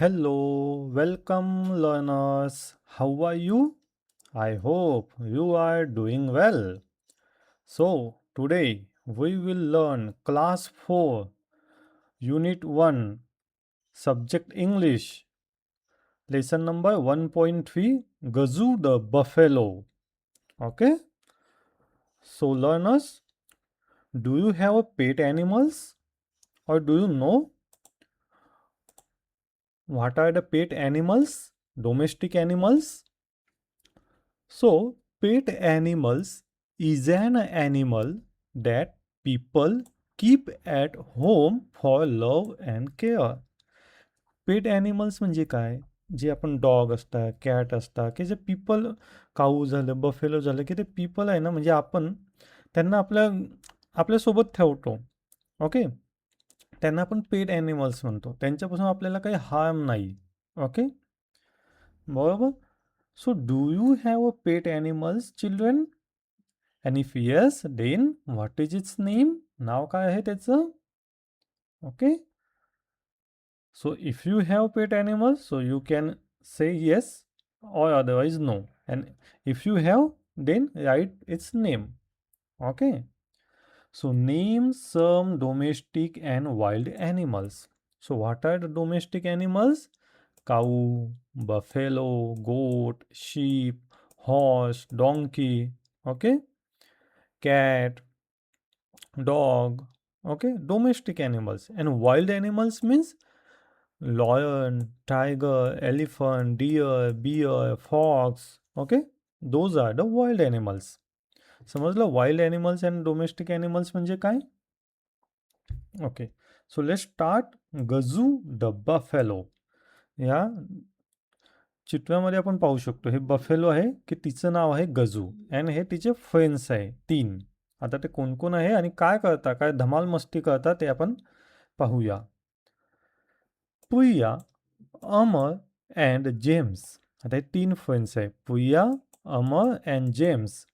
Hello, welcome learners. How are you? I hope you are doing well. So, today we will learn class 4, unit 1, subject English, lesson number 1.3, Gazoo the buffalo. Okay? So, learners, do you have a pet animals or do you know what are the pet animals? Domestic animals? So, pet animals is an animal that people keep at home for love and care. Pet animals म्हणजे काय? जे आपण dog असतात, cat असतात, की जे people काऊ झालं, buffalo झालं, की ते पीपल आहे ना, म्हणजे आपण त्यांना आपल्यासोबत ठेवतो. ओके? त्यांना आपण पेट ॲनिमल्स म्हणतो. त्यांच्यापासून आपल्याला काही हार्म नाही. ओके? बरोबर? So, do you have a pet animals, children? And if yes, then what is its name? नाव काय आहे त्याचं? Okay. So, if you have pet animals, so you can say yes or otherwise no. And if you have, then write its name. Okay. So, name some domestic and wild animals. So, what are the domestic animals? Cow, buffalo, goat, sheep, horse, donkey. Okay. Cat, dog. Okay. Domestic animals. And wild animals means lion, tiger, elephant, deer, bear, fox. Okay. Those are the wild animals. समजलं wild animals and domestic animals म्हणजे काय? Okay. So let's start Gaju the buffalo. या चित्व्यामध्ये आपण पाहू शकतो हे buffalo आहे की तिचं नाव आहे गजू अँड हे तिचे फ्रेंड्स आहे 3. आता ते कोण कोण आहे आणि काय करता, काय धमाल मस्ती करता ते आपण पाहूया. Puya, Amar and James. आता हे 3 फ्रेंड्स आहे. Puya, Amar and James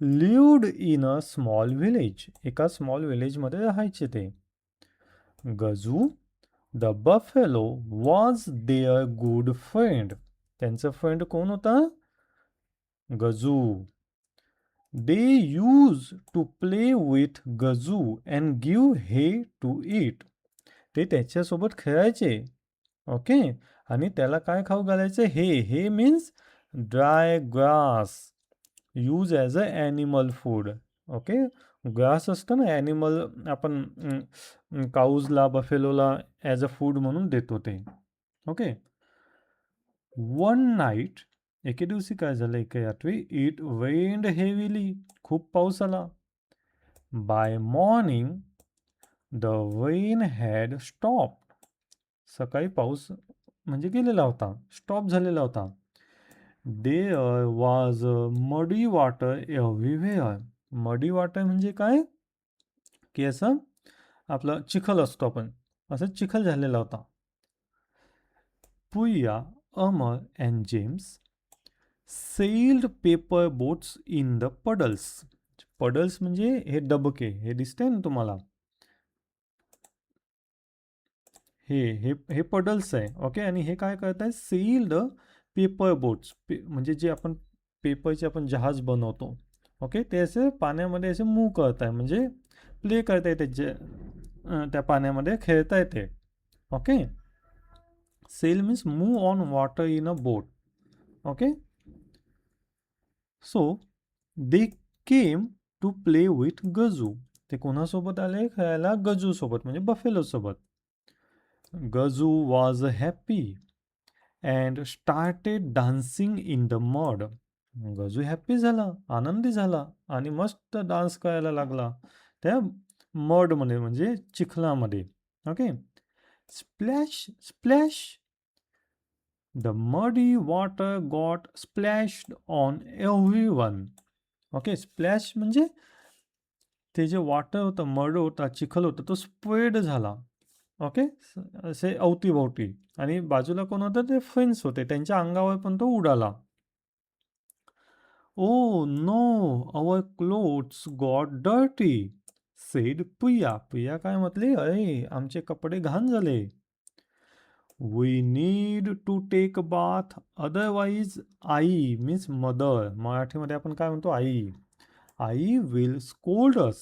lived in a small village. एका स्मॉल विलेजमध्ये राहायचे ते. Gaju the buffalo was their good friend. त्यांचा फ्रेंड कोण होता? Gaju. They use to play with Gaju and give hay to it. ते त्याच्यासोबत खेळायचे. ओके. आणि त्याला काय खाऊ घालायचे? हे means dry grass. Use as a animal food. Okay. Grass असतं ना ॲनिमल आपण काऊजला, बफेलोला ॲज अ फूड म्हणून देतो ते. ओके. वन नाईट, एके दिवशी काय झालं, एके रात्री इट रेन्ड हेविली. खूप पाऊस आला. By morning the rain had stop. सकाळी पाऊस म्हणजे गेलेला होता, स्टॉप झालेला होता. There was muddy water everywhere. Muddy water म्हणजे काय? की असं आपलं चिखल असतो आपण, असं चिखल झालेला होता. Puya, Amar and James sailed paper boats in the puddles. Puddles म्हणजे हे डबके, हे दिसतंय ना तुम्हाला, हे हे हे पडल्स आहे. ओके. आणि हे काय करत आहे? Sailed paper boats. म्हणजे जे आपण पेपरचे आपण जहाज बनवतो. ओके. ते असे पाण्यामध्ये असे मूव्ह करत आहे, म्हणजे प्ले करत आहे त्याचे, त्या पाण्यामध्ये खेळता येते. Okay. Sail means move on water in a boat. Okay. So they came to play with Gaju. ते कोणासोबत आले खेळायला? गजू सोबत, म्हणजे बफेलो सोबत. Gaju was happy and started dancing in the mud. Gaju happy झाला, आनंदी झाला आणि मस्त डान्स करायला लागला त्या मडमध्ये, म्हणजे चिखलामध्ये. Okay. Splash splash. The muddy water got splashed on everyone. Okay. Splash म्हणजे ते जे वॉटर होतं, मड होता, चिखल होता, तो स्प्रेड झाला. ओके. असे अवतीभोवती. आणि बाजूला कोण होतं? ते फ्रेंड्स होते, त्यांच्या अंगावर पण तो उडाला. Oh no, our clothes got dirty, said Puya. Puya काय म्हटले? अरे, आमचे कपडे घाण झाले. We need to take bath otherwise aai means mother, मराठीमध्ये आपण काय म्हणतो, आई. Aai will scold us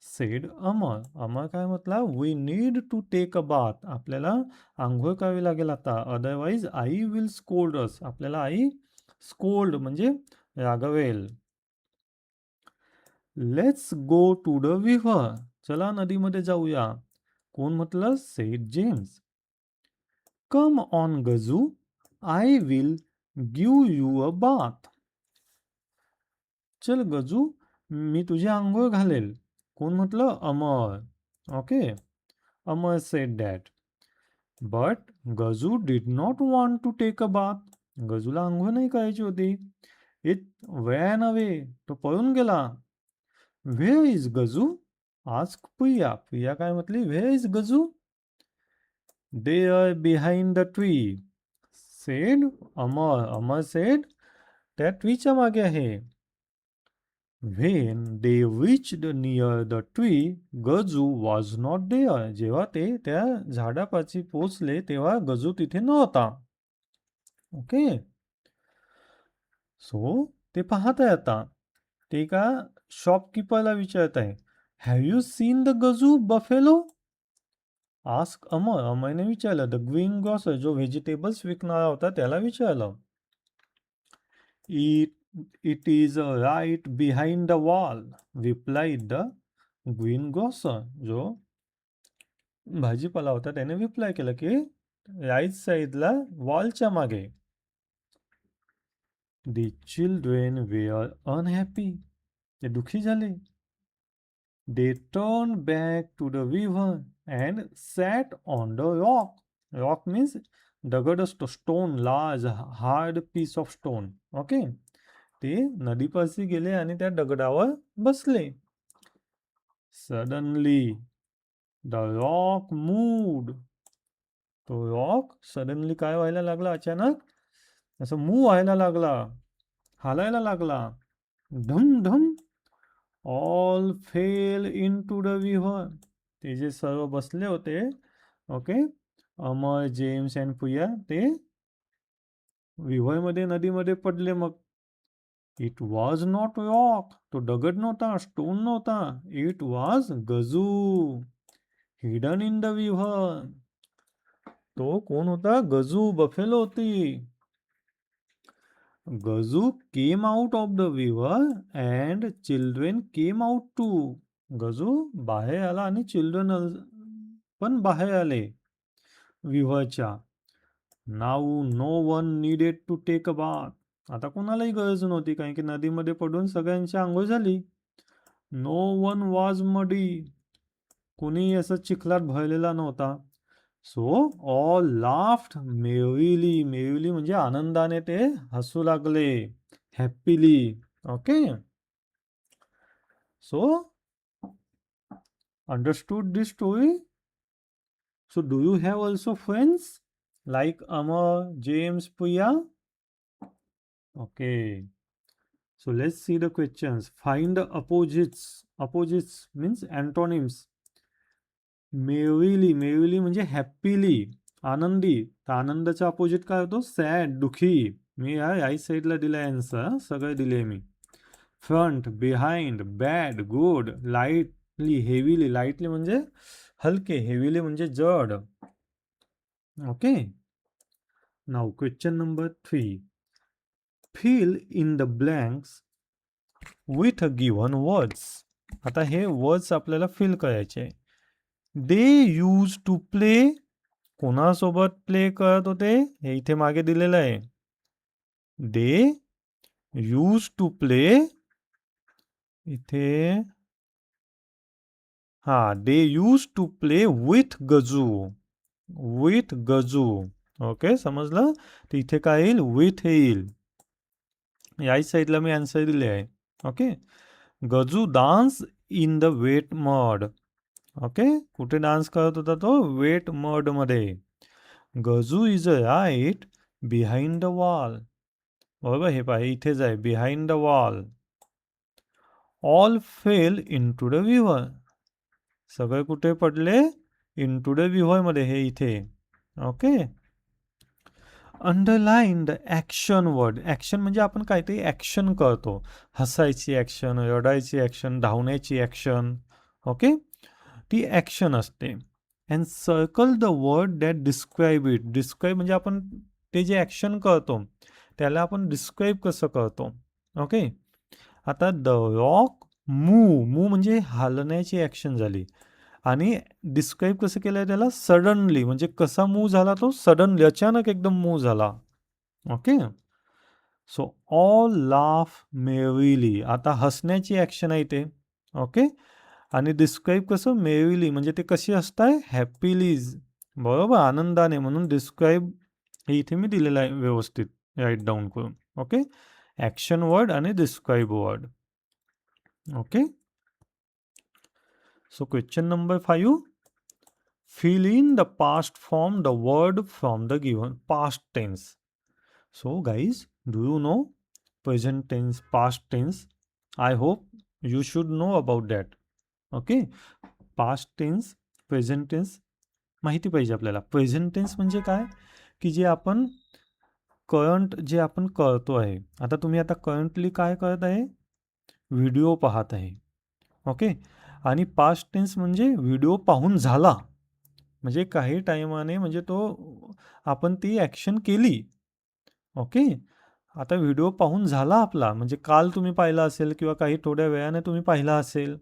said Amar. Amar काय म्हटला, we need to take a bath, आपल्याला आंघोळ करावी लागेल आता. Otherwise I will scold us, आपल्याला आई स्कोल्ड म्हणजे रागवेल. Let's go to the river, चला नदीमध्ये जाऊया. कोण म्हटलं, said James. Come on Gaju, I will give you a bath. चल गजू, मी तुझी आंघोळ घालेल. कोण म्हटलं, Amar. Okay, Amar said that. But Gaju did not want to take a bath. गजूला आंघोळ नाही करायची होती. इट वॅन अवे, तो पळून गेला. Where is Gaju, ask Priya. Priya काय म्हटली, where is Gaju. They are behind the tree, sed Amar. Amar sed त्या ट्रीच्या मागे आहे. When they reached near the tree, Gaju was not there. जेव्हा ते त्या झाडापाशी पोचले तेव्हा गजू तिथे नव्हता. ओके, सो ते पाहत आहे आता. ते का शॉपकीपरला विचारत आहे, have you seen the Gaju buffalo. Ask Amar. अमरने विचारलं. द ग्रीन ग्रॉसर, जो व्हेजिटेबल्स विकणारा होता त्याला विचारलं. It is right behind the wall, replied the green grocer. जो भाजीपाला होता त्याने रिप्लाय केलं की राईट साईडला वॉलच्या मागे. द चिल्ड्रेन वेअर अनहॅपी, ते दुःखी झाले. They turn back to the river and sat on the rock. Rock means दगड असतो, stone, large hard piece of stone. Okay, ते नदीपाशी गेले आणि त्या दगडावर बसले. Suddenly the rock moved. तो रॉक सडनली काय व्हायला लागला, अचानक असं मूव्ह व्हायला लागला, हालायला लागला. धम धम, all fell into the river. ते जे सर्व बसले होते, okay, Amar, James and Priya, ते रिव्हरमध्ये, नदीमध्ये पडले. मग इट वॉज नॉट रॉक, तो दगड नव्हता, स्टोन नव्हता. It was Gaju, hidden in the river. तो कोण होता, गजू, बफेलो होती. Gaju came out of the river and children came out too. Gaju बाहेर आला आणि चिल्ड्रन पण बाहेर आले रिव्हरच्या. Now no one needed to take a bath. आता कोणालाही गरज नव्हती, कारण की नदीमध्ये पडून सगळ्यांची आंघोळ झाली. नो वन वॉज मडी, कोणी असं चिखलात भरलेला नव्हता. So all laughed merrily. Merrily म्हणजे आनंदाने ते हसू लागले, happily. Okay, so understood this story. So do you have also friends like Amar, James, Priya? Okay, so let's see the questions. Find the opposites. Opposites means antonyms. merrily, merrily म्हणजे happily, आनंदी. तर आनंदाचा opposite काय होतो, सॅड, दुखी. मी या साईडला दिलाय आन्सर, सगळे दिले मी. Front, behind, bad, good. Lightly, heavily. Lightly म्हणजे हलके, हेवीली म्हणजे जड. Okay, now question number 3. Fill in the blanks with given words. आता हे वर्ड्स आपल्याला फिल करायचे. दे यूज टू प्ले, कोणासोबत प्ले करत होते, हे इथे मागे दिलेलं आहे. दे यूज टू प्ले, इथे they use to play with Gaju. With Gaju. Okay, समजलं. तर इथे काय येईल, विथ येईल. याच साईडला मी आन्सर दिले आहे. Okay, Gaju dance in the wet mud. Okay, कुठे डान्स करत होता तो, वेट मड मध्ये. Gaju is a right behind the wall. बरोबर, हे पाहिजे इथेच आहे, behind the wall. All fell into the river. सगळे कुठे पडले, इन टू द रिव्हर मध्ये, हे इथे. Okay, underline the action word. Action म्हणजे आपण काहीतरी ॲक्शन करतो. हसायची ॲक्शन, रडायची ॲक्शन, धावण्याची ॲक्शन. ओके? ती ॲक्शन असते. And circle the word that describe it. Describe म्हणजे आपण ते जे ॲक्शन करतो, त्याला आपण डिस्क्राईब कसं करतो. ओके? आता द रॉक मूव म्हणजे हालण्याची ॲक्शन झाली. आणि डिस्क्राईब कसं केलंय त्याला सडनली, म्हणजे कसा मूव्ह झाला तो सडनली, अचानक एकदम मूव्ह झाला. Okay. So all laugh merrily, आता हसण्याची ॲक्शन आहे ते. ओके. आणि डिस्क्राईब कसं मेरिली, म्हणजे ते कशी हसताय हॅपीलीज, बरोबर, आनंदाने, म्हणून डिस्क्राईब हे इथे मी दिलेलं आहे व्यवस्थित राईट डाऊन करून. ओके. ॲक्शन वर्ड आणि describe word. Okay. So question number 5. Fill in the past form the word from the given past tense. So guys, do you know present tense, past tense? I hope you should know about that. Okay. Past tense, present tense माहिती पाहिजे आपल्याला. Present tense म्हणजे काय, की जे आपण current जे आपण करतो आहे. आता तुम्ही आता करंटली काय करत आहे, व्हिडिओ पाहत आहे. ओके. आणि पास्ट टेन्स म्हणजे व्हिडिओ पाहून झाला, म्हणजे काही टायमाने, म्हणजे तो आपण ती ॲक्शन केली. ओके. आता व्हिडिओ पाहून झाला आपला, म्हणजे काल तुम्ही पाहिला असेल किंवा काही थोड्या वेळाने तुम्ही पाहिला असेल,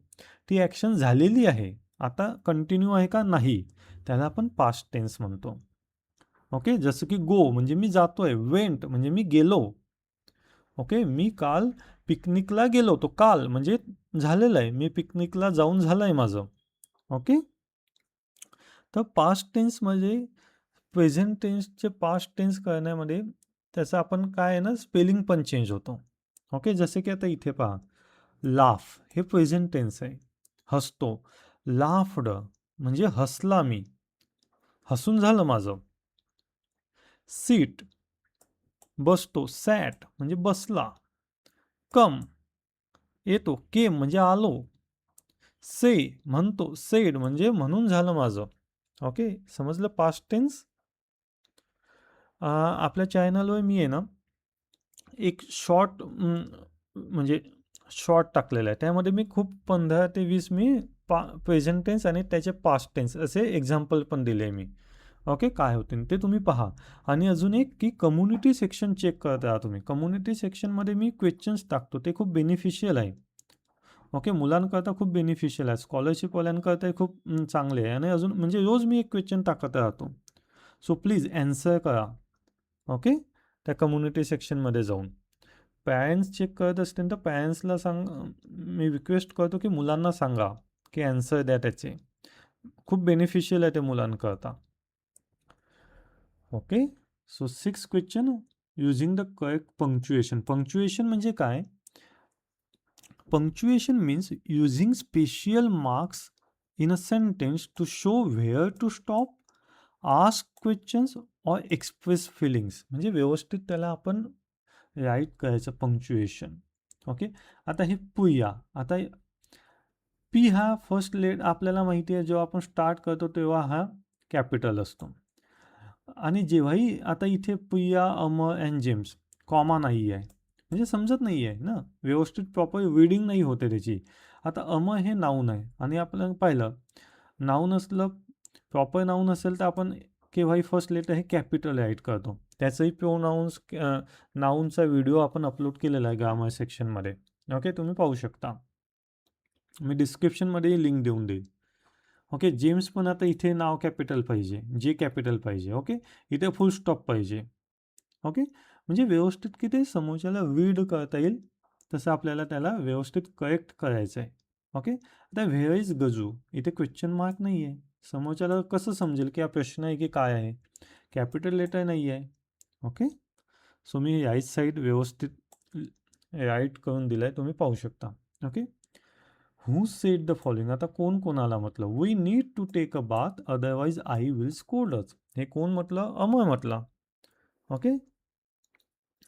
ती ॲक्शन झालेली आहे. आता कंटिन्यू आहे का नाही, त्याला आपण पास्ट टेन्स म्हणतो. ओके. जसं की गो म्हणजे मी जातोय, वेंट म्हणजे मी गेलो. ओके. मी काल पिकनिकला गेलो, तो काल म्हणजे झालेलं आहे, मी पिकनिकला जाऊन झालं आहे माझं. ओके. तर पास्ट टेन्समध्ये प्रेझेंट टेन्सचे पास्ट टेन्स करण्यामध्ये त्याचं आपण काय आहे ना, स्पेलिंग पण चेंज होतो. ओके. जसे की आता इथे पहा, लाफ हे प्रेझेंट टेन्स आहे, हसतो. लाफ्ड म्हणजे हसला मी, हसून झालं माझं. सीट बसतो, सॅट म्हणजे बसला. कम येतो, केम म्हणजे आलो. से म्हणतो, सेड म्हणजे म्हणून झालं माझं. ओके. समजलं पास्ट टेन्स. आपल्या चॅनलवर मी आहे ना एक शॉर्ट म्हणजे शॉर्ट टाकलेला आहे, त्यामध्ये मी खूप 15 ते 20 मी प्रेझेंट टेन्स आणि त्याचे पास्ट टेन्स असे एक्झाम्पल पण दिले मी. ओके. काय होते ते तुम्ही पहा. आणि अजून एक की कम्युनिटी सेक्शन चेक करत राहा तुम्ही. कम्युनिटी सेक्शनमध्ये मी क्वेश्चन्स टाकतो, ते खूप बेनिफिशियल आहे. ओके. मुलांकरता खूप बेनिफिशियल आहे, स्कॉलरशिपवाल्यांकरता खूप चांगले आहे. आणि अजून म्हणजे रोज मी एक क्वेश्चन टाकत राहतो. सो प्लीज ॲन्सर करा. ओके. त्या कम्युनिटी सेक्शनमध्ये जाऊन पॅरेंट्स चेक करत असतील तर पॅरेंट्सला मी रिक्वेस्ट करतो की मुलांना सांगा की ॲन्सर द्या त्याचे. खूप बेनिफिशियल आहे ते मुलांकरता. Okay. So 6 question, using the correct punctuation. Punctuation म्हणजे काय, punctuation means using special marks in a sentence to show where to stop, ask questions or express feelings. म्हणजे व्यवस्थित त्याला आपण राईट करायचं पंक्च्युएशन. ओके. आता हे पुया, आता पी हा फर्स्ट आपल्याला माहिती आहे, जेव्हा आपण स्टार्ट करतो तेव्हा हा कॅपिटल असतो. आणि जेव्हाही आता इथे पुया, अमर अँड जेम्स कॉमा नाही आहे, म्हणजे समजत नाही आहे ना, व्यवस्थित प्रॉपर रीडिंग नाही होते त्याची. आता अमर हे नाऊन आहे आणि आपल्याला पाहिलं नाऊन असलं, प्रॉपर नाऊन असेल तर आपण केव्हाही फर्स्ट लेटर हे कॅपिटल ॲड करतो. त्याचंही प्रोनाऊन्स नाऊनचा व्हिडिओ आपण अपलोड केलेला आहे ग्रामर सेक्शनमध्ये. ओके. तुम्ही पाहू शकता, मी डिस्क्रिप्शनमध्ये लिंक देऊन देईल. ओके. जेम्स पण आता इथे नाव कॅपिटल पाहिजे, जे कॅपिटल पाहिजे. ओके. इथे फुल स्टॉप पाहिजे. ओके. म्हणजे व्यवस्थित की ते समोरच्याला रीड करता येईल तसं आपल्याला त्याला व्यवस्थित करेक्ट करायचं आहे. ओके. आता व्हेअर इज गजू, इथे क्वेश्चन मार्क नाही आहे, समोरच्याला कसं समजेल की हा प्रश्न आहे की काय आहे, कॅपिटल लेटर नाही आहे. ओके. सो मी राईट साईड व्यवस्थित राईट करून दिलं आहे, तुम्ही पाहू शकता. Okay. Who said the following, आता कोण कोणाला म्हटलं, we need to take a bath otherwise I will scold us. हे कोण म्हटलं, अमर म्हटला. ओके.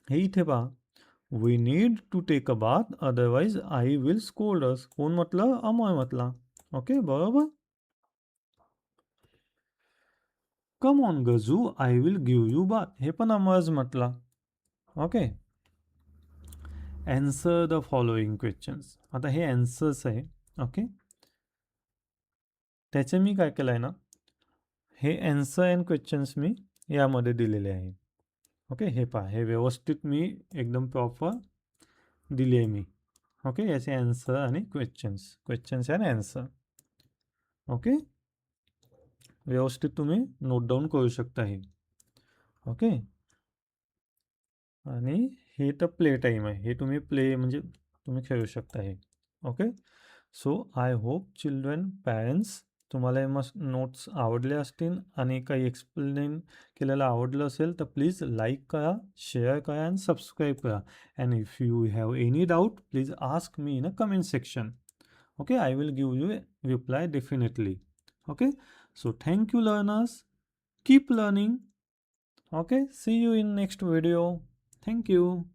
हे इथे पहा, we need to take a bath otherwise I will scold us, कोण म्हटलं, अमर म्हटला. ओके. बरोबर. Come on Gaju, I will give you bath, हे पण आम्हालाच म्हटलं. Okay. Answer the following questions. आता हे ॲन्सर्स आहे. ओके. त्याचे मी काय केलं आहे ना, हे ॲन्सर अँड क्वेश्चन्स मी यामध्ये दिलेले आहे. ओके. हे पहा, हे व्यवस्थित मी एकदम प्रॉपर दिली आहे मी. ओके. याचे ॲन्सर आणि क्वेश्चन्स अँड ॲन्सर. ओके. व्यवस्थित तुम्ही नोट डाऊन करू शकता हे. ओके. आणि हे तर प्ले टाईम आहे. हे तुम्ही प्ले म्हणजे तुम्ही खेळू शकता हे. Okay. So I hope children, parents, तुम्हाला हे मस्त नोट्स आवडले असतील आणि काही एक्सप्लेन केलेलं आवडलं असेल तर प्लीज लाईक करा, शेअर करा आणि सबस्क्राईब करा. And if you have any doubt please ask me in a comment section. Okay, I will give you a reply definitely. Okay, so thank you learners. Keep learning. Okay, see you in next video. Thank you.